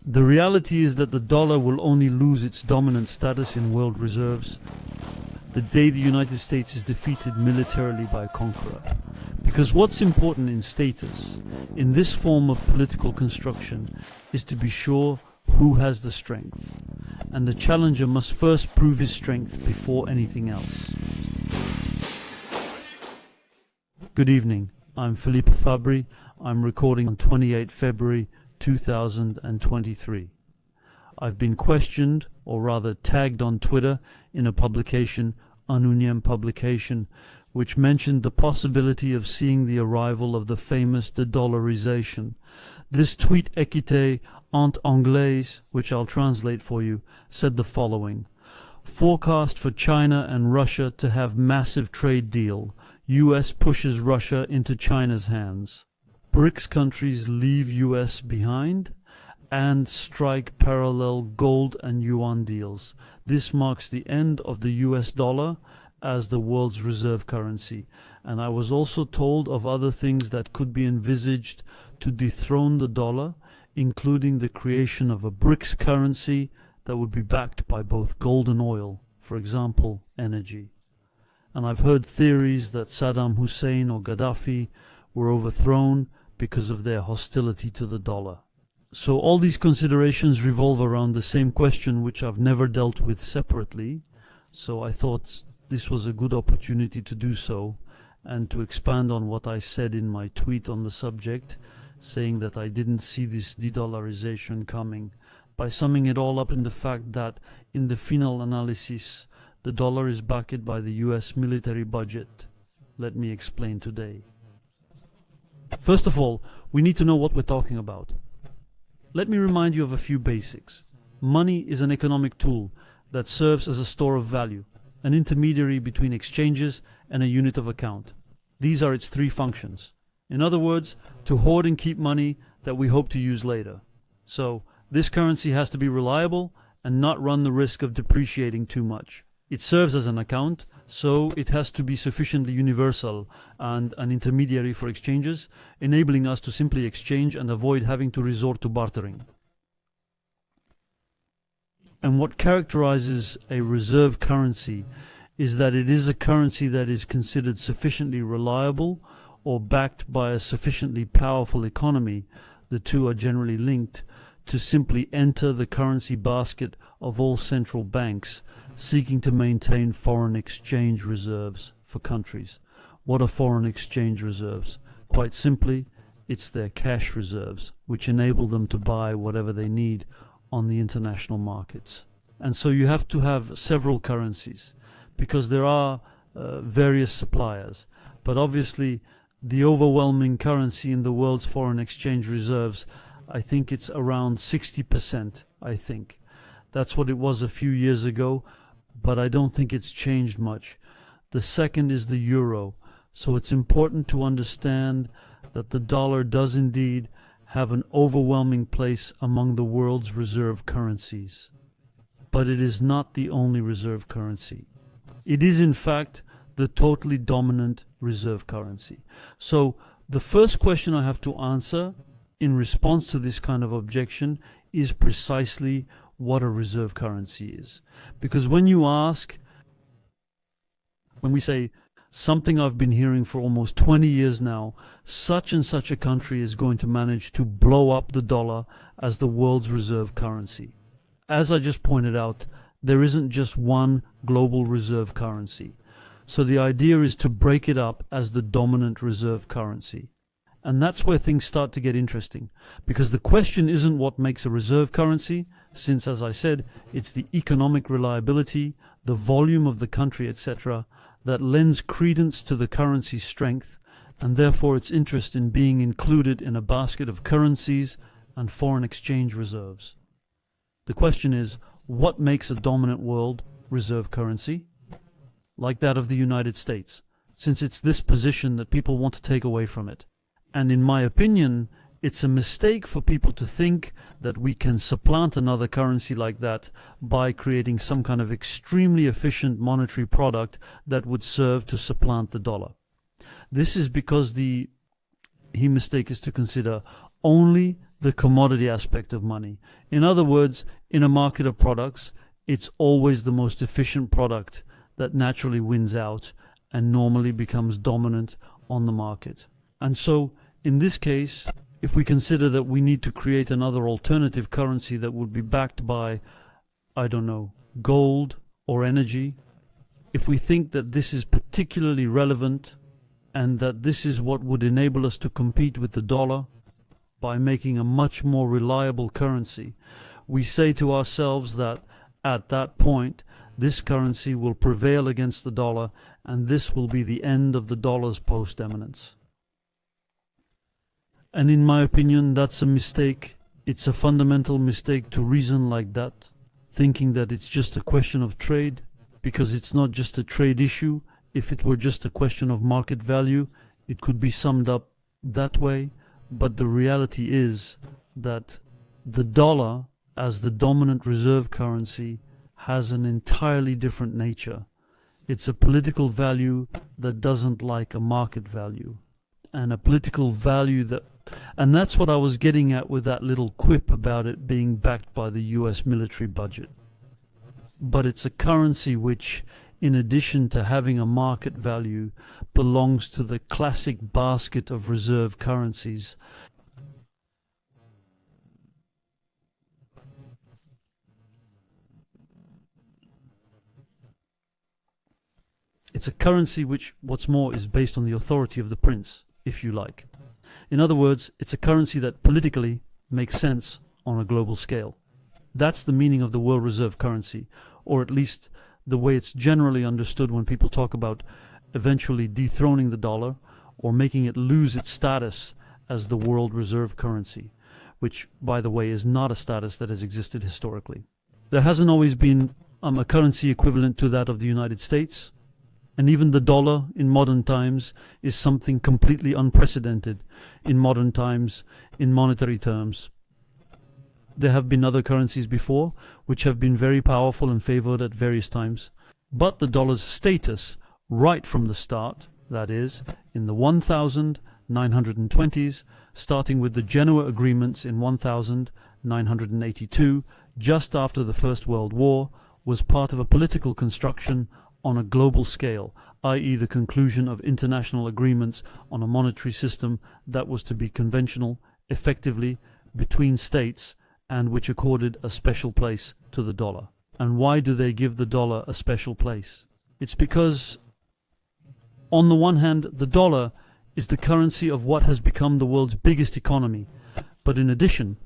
The reality is that the dollar will only lose its dominant status in world reserves the day the United States is defeated militarily by a conqueror. Because what's important in status, in this form of political construction, is to be sure who has the strength. And the challenger must first prove his strength before anything else. Good evening, I'm Filippo Fabri. I'm recording on 28 February 2023. I've been questioned, or rather tagged on Twitter in a publication, Ununiem publication, which mentioned the possibility of seeing the arrival of the famous de-dollarization. This tweet équité en anglais, which I'll translate for you, said the following: forecast for China and Russia to have massive trade deal. US pushes Russia into China's hands. BRICS countries leave US behind and strike parallel gold and yuan deals. This marks the end of the US dollar as the world's reserve currency. And I was also told of other things that could be envisaged to dethrone the dollar, including the creation of a BRICS currency that would be backed by both gold and oil, for example, energy. And I've heard theories that Saddam Hussein or Gaddafi were overthrown because of their hostility to the dollar. So all these considerations revolve around the same question, which I've never dealt with separately. So I thought this was a good opportunity to do so and to expand on what I said in my tweet on the subject, saying that I didn't see this de-dollarization coming, by summing it all up in the fact that in the final analysis, the dollar is backed by the US military budget. Let me explain today. First of all, we need to know what we're talking about. Let me remind you of a few basics. Money is an economic tool that serves as a store of value, an intermediary between exchanges and a unit of account. These are its three functions. In other words, to hoard and keep money that we hope to use later. So, this currency has to be reliable and not run the risk of depreciating too much. It serves as an account, so it has to be sufficiently universal and an intermediary for exchanges, enabling us to simply exchange and avoid having to resort to bartering. And what characterizes a reserve currency is that it is a currency that is considered sufficiently reliable or backed by a sufficiently powerful economy, the two are generally linked, to simply enter the currency basket of all central banks seeking to maintain foreign exchange reserves for countries. What are foreign exchange reserves? Quite simply, it's their cash reserves, which enable them to buy whatever they need on the international markets. And so you have to have several currencies, because there are various suppliers. But obviously, the overwhelming currency in the world's foreign exchange reserves, I think it's around 60%, I think. That's what it was a few years ago, but I don't think it's changed much. The second is the euro. So it's important to understand that the dollar does indeed have an overwhelming place among the world's reserve currencies. But it is not the only reserve currency. It is in fact the totally dominant reserve currency. So the first question I have to answer in response to this kind of objection is precisely what a reserve currency is. Because when we say something I've been hearing for almost 20 years now, such and such a country is going to manage to blow up the dollar as the world's reserve currency. As I just pointed out, there isn't just one global reserve currency. So the idea is to break it up as the dominant reserve currency. And that's where things start to get interesting, because the question isn't what makes a reserve currency, since, as I said, it's the economic reliability, the volume of the country, etc., that lends credence to the currency's strength, and therefore its interest in being included in a basket of currencies and foreign exchange reserves. The question is, what makes a dominant world reserve currency? Like that of the United States, since it's this position that people want to take away from it. And in my opinion, it's a mistake for people to think that we can supplant another currency like that by creating some kind of extremely efficient monetary product that would serve to supplant the dollar. This is because the mistake is to consider only the commodity aspect of money. In other words, in a market of products, it's always the most efficient product that naturally wins out and normally becomes dominant on the market. And so, in this case, if we consider that we need to create another alternative currency that would be backed by, I don't know, gold or energy, if we think that this is particularly relevant and that this is what would enable us to compete with the dollar by making a much more reliable currency, we say to ourselves that at that point, this currency will prevail against the dollar, and this will be the end of the dollar's post-eminence. And in my opinion, that's a mistake. It's a fundamental mistake to reason like that, thinking that it's just a question of trade, because it's not just a trade issue. If it were just a question of market value, it could be summed up that way. But the reality is that the dollar, as the dominant reserve currency, has an entirely different nature. It's a political value that doesn't like a market value, and a political value and that's what I was getting at with that little quip about it being backed by the US military budget. But it's a currency which, in addition to having a market value, belongs to the classic basket of reserve currencies. It's a currency which, what's more, is based on the authority of the prince, if you like. In other words, it's a currency that politically makes sense on a global scale. That's the meaning of the world reserve currency, or at least the way it's generally understood when people talk about eventually dethroning the dollar or making it lose its status as the world reserve currency, which, by the way, is not a status that has existed historically. There hasn't always been a currency equivalent to that of the United States, and even the dollar in modern times is something completely unprecedented in modern times in monetary terms. There have been other currencies before which have been very powerful and favored at various times, but the dollar's status right from the start, that is, in the 1920s, starting with the Genoa agreements in 1982, just after the First World War, was part of a political construction on a global scale, i.e. the conclusion of international agreements on a monetary system that was to be conventional, effectively, between states, and which accorded a special place to the dollar. And why do they give the dollar a special place? It's because, on the one hand, the dollar is the currency of what has become the world's biggest economy, but in addition,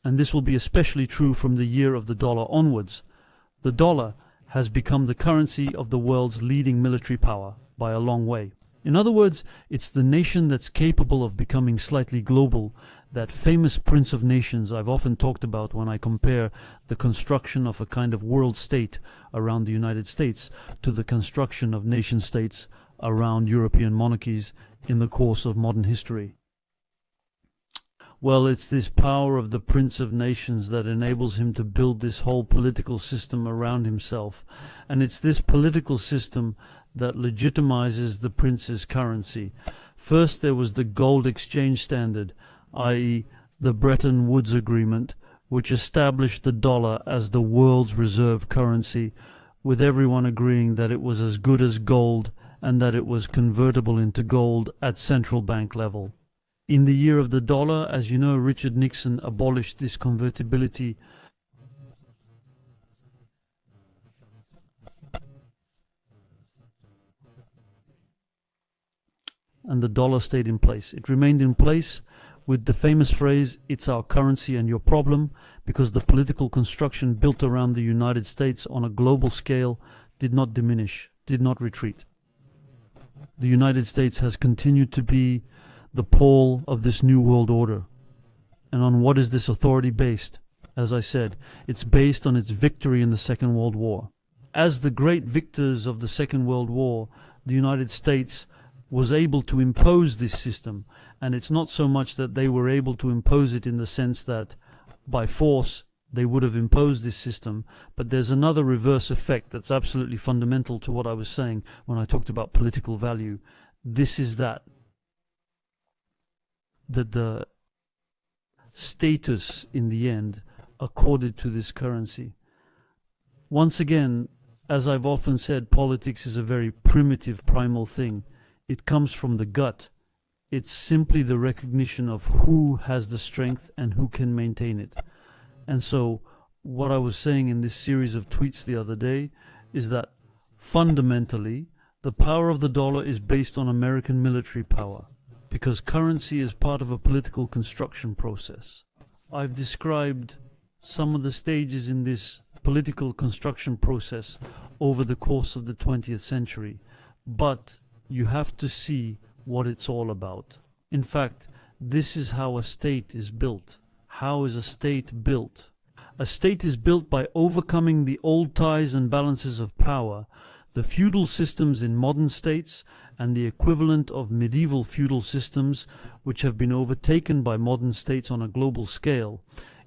and this will be especially true from the year of the dollar onwards, the dollar has become the currency of the world's leading military power by a long way. In other words, it's the nation that's capable of becoming slightly global, that famous prince of nations I've often talked about when I compare the construction of a kind of world state around the United States to the construction of nation states around European monarchies in the course of modern history. Well, it's this power of the Prince of Nations that enables him to build this whole political system around himself. And it's this political system that legitimizes the prince's currency. First there was the gold exchange standard, i.e. the Bretton Woods Agreement, which established the dollar as the world's reserve currency, with everyone agreeing that it was as good as gold and that it was convertible into gold at central bank level. In the year of the dollar, as you know, Richard Nixon abolished this convertibility. And the dollar stayed in place. It remained in place with the famous phrase, "It's our currency and your problem," because the political construction built around the United States on a global scale did not diminish, did not retreat. The United States has continued to be the pole of this new world order. And on what is this authority based? As I said, it's based on its victory in the Second World War. As the great victors of the Second World War, the United States was able to impose this system, and it's not so much that they were able to impose it in the sense that by force they would have imposed this system, but there's another reverse effect that's absolutely fundamental to what I was saying when I talked about political value. This is that the status in the end accorded to this currency. Once again, as I've often said, politics is a very primitive, primal thing. It comes from the gut. It's simply the recognition of who has the strength and who can maintain it. And so, what I was saying in this series of tweets the other day is that fundamentally, the power of the dollar is based on American military power, because currency is part of a political construction process. I've described some of the stages in this political construction process over the course of the 20th century, but you have to see what it's all about. In fact, this is how a state is built. How is a state built? A state is built by overcoming the old ties and balances of power, the feudal systems in modern states, and the equivalent of medieval feudal systems, which have been overtaken by modern states on a global scale,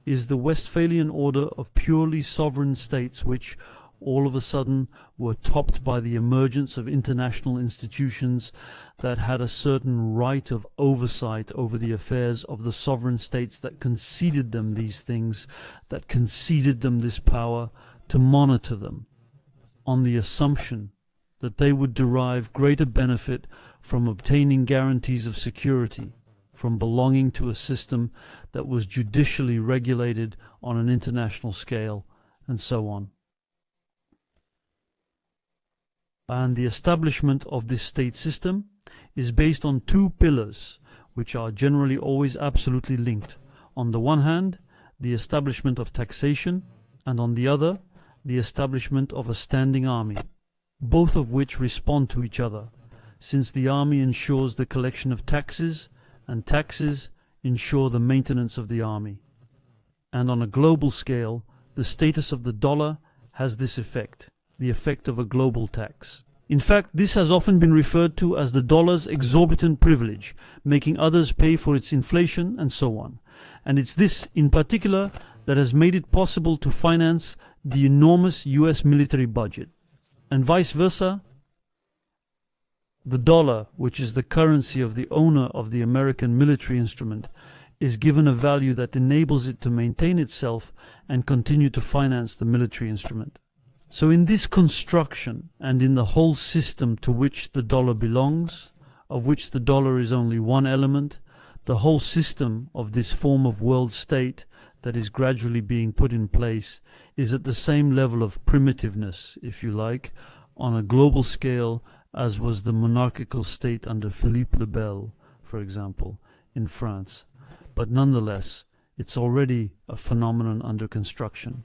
is the Westphalian order of purely sovereign states which, all of a sudden, were topped by the emergence of international institutions that had a certain right of oversight over the affairs of the sovereign states that conceded them these things, that conceded them this power to monitor them, on the assumption that they would derive greater benefit from obtaining guarantees of security, from belonging to a system that was judicially regulated on an international scale, and so on. And the establishment of this state system is based on two pillars, which are generally always absolutely linked. On the one hand, the establishment of taxation, and on the other, the establishment of a standing army, both of which respond to each other, since the army ensures the collection of taxes, and taxes ensure the maintenance of the army. And on a global scale, the status of the dollar has this effect, the effect of a global tax. In fact, this has often been referred to as the dollar's exorbitant privilege, making others pay for its inflation and so on. And it's this, in particular, that has made it possible to finance the enormous US military budget. And vice versa, the dollar, which is the currency of the owner of the American military instrument, is given a value that enables it to maintain itself and continue to finance the military instrument. So in this construction, and in the whole system to which the dollar belongs, of which the dollar is only one element, the whole system of this form of world state that is gradually being put in place is at the same level of primitiveness, if you like, on a global scale as was the monarchical state under Philippe le Bel, for example, in France. But nonetheless, it's already a phenomenon under construction.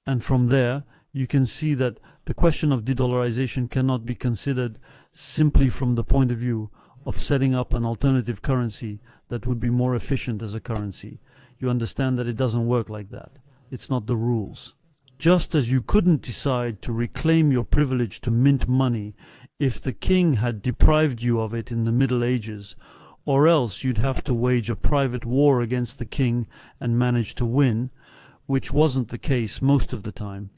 And from there, you can see that the question of de-dollarization cannot be considered simply from the point of view of setting up an alternative currency that would be more efficient as a currency. You understand that it doesn't work like that. It's not the rules. Just as you couldn't decide to reclaim your privilege to mint money if the king had deprived you of it in the Middle Ages, or else you'd have to wage a private war against the king and manage to win, which wasn't the case most of the time.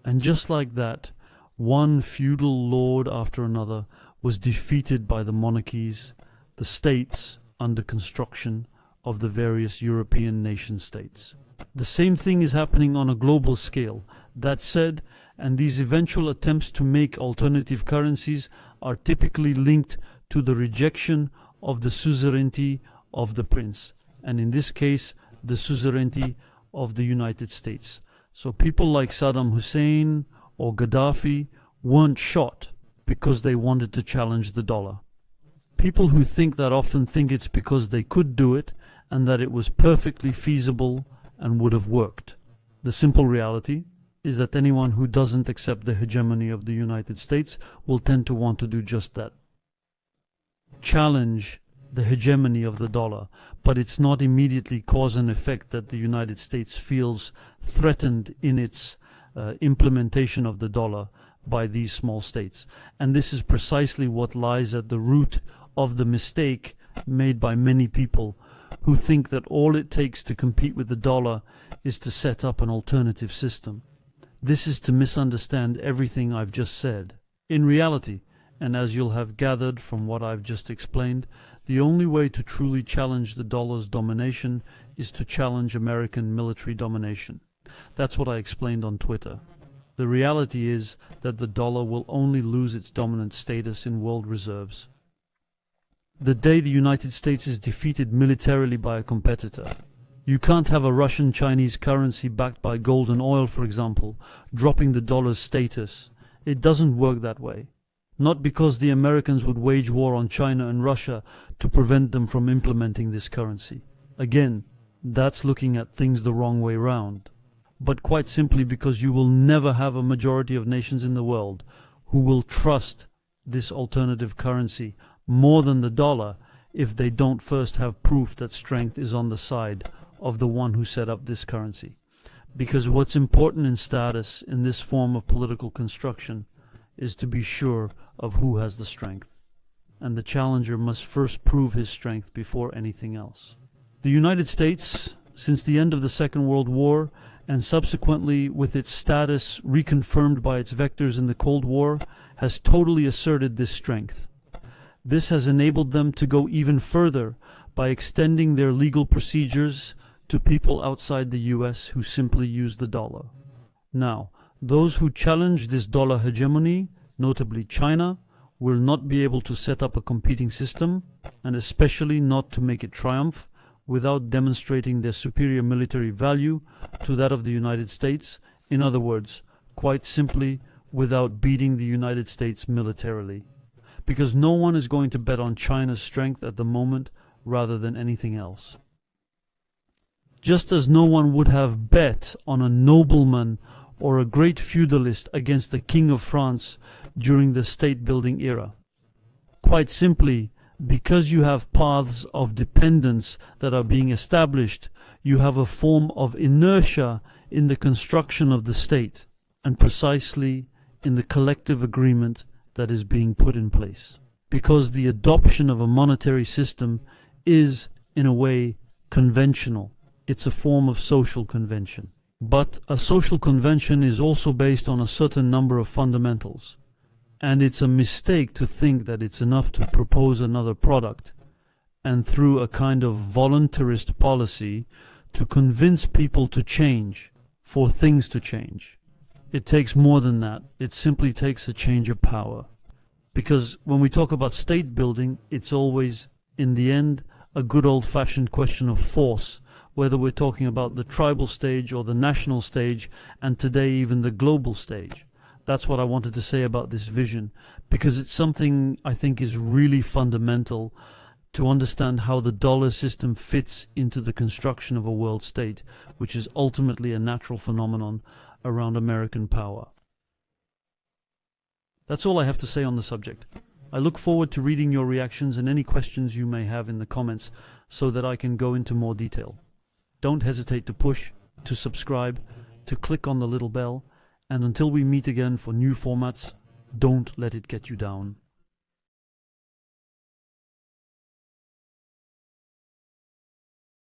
And just like that, one feudal lord after another was defeated by the monarchies, the states under construction of the various European nation-states. The same thing is happening on a global scale. That said, and these eventual attempts to make alternative currencies are typically linked to the rejection of the suzerainty of the prince, and in this case, the suzerainty of the United States. So people like Saddam Hussein or Gaddafi weren't shot because they wanted to challenge the dollar. People who think that often think it's because they could do it and that it was perfectly feasible and would have worked. The simple reality is that anyone who doesn't accept the hegemony of the United States will tend to want to do just that. Challenge the hegemony of the dollar, but it's not immediately cause and effect that the United States feels threatened in its implementation of the dollar by these small states. And this is precisely what lies at the root of the mistake made by many people who think that all it takes to compete with the dollar is to set up an alternative system. This is to misunderstand everything I've just said. In reality, And as you'll have gathered from what I've just explained, the only way to truly challenge the dollar's domination is to challenge American military domination. That's what I explained on Twitter. The reality is that the dollar will only lose its dominant status in world reserves the day the United States is defeated militarily by a competitor. You can't have a Russian-Chinese currency backed by gold and oil, for example, dropping the dollar's status. It doesn't work that way. Not because the Americans would wage war on China and Russia to prevent them from implementing this currency. Again, that's looking at things the wrong way round. But quite simply because you will never have a majority of nations in the world who will trust this alternative currency more than the dollar if they don't first have proof that strength is on the side of the one who set up this currency. Because what's important in status in this form of political construction is to be sure of who has the strength. And the challenger must first prove his strength before anything else. The United States, since the end of the Second World War, and subsequently with its status reconfirmed by its vectors in the Cold War, has totally asserted this strength. This has enabled them to go even further by extending their legal procedures to people outside the US who simply use the dollar. Now, those who challenge this dollar hegemony, notably China, will not be able to set up a competing system, and especially not to make it triumph, without demonstrating their superior military value to that of the United States. In other words, quite simply, without beating the United States militarily. Because no one is going to bet on China's strength at the moment rather than anything else. Just as no one would have bet on a nobleman or a great feudalist against the King of France during the state-building era. Quite simply, because you have paths of dependence that are being established, you have a form of inertia in the construction of the state, and precisely in the collective agreement that is being put in place. Because the adoption of a monetary system is, in a way, conventional. It's a form of social convention. But a social convention is also based on a certain number of fundamentals. And it's a mistake to think that it's enough to propose another product and through a kind of voluntarist policy to convince people to change, for things to change. It takes more than that. It simply takes a change of power. Because when we talk about state building, it's always, in the end, a good old-fashioned question of force, whether we're talking about the tribal stage or the national stage, and today even the global stage. That's what I wanted to say about this vision, because it's something I think is really fundamental to understand how the dollar system fits into the construction of a world state, which is ultimately a natural phenomenon around American power. That's all I have to say on the subject. I look forward to reading your reactions and any questions you may have in the comments so that I can go into more detail. Don't hesitate to push, to subscribe, to click on the little bell, and until we meet again for new formats, don't let it get you down.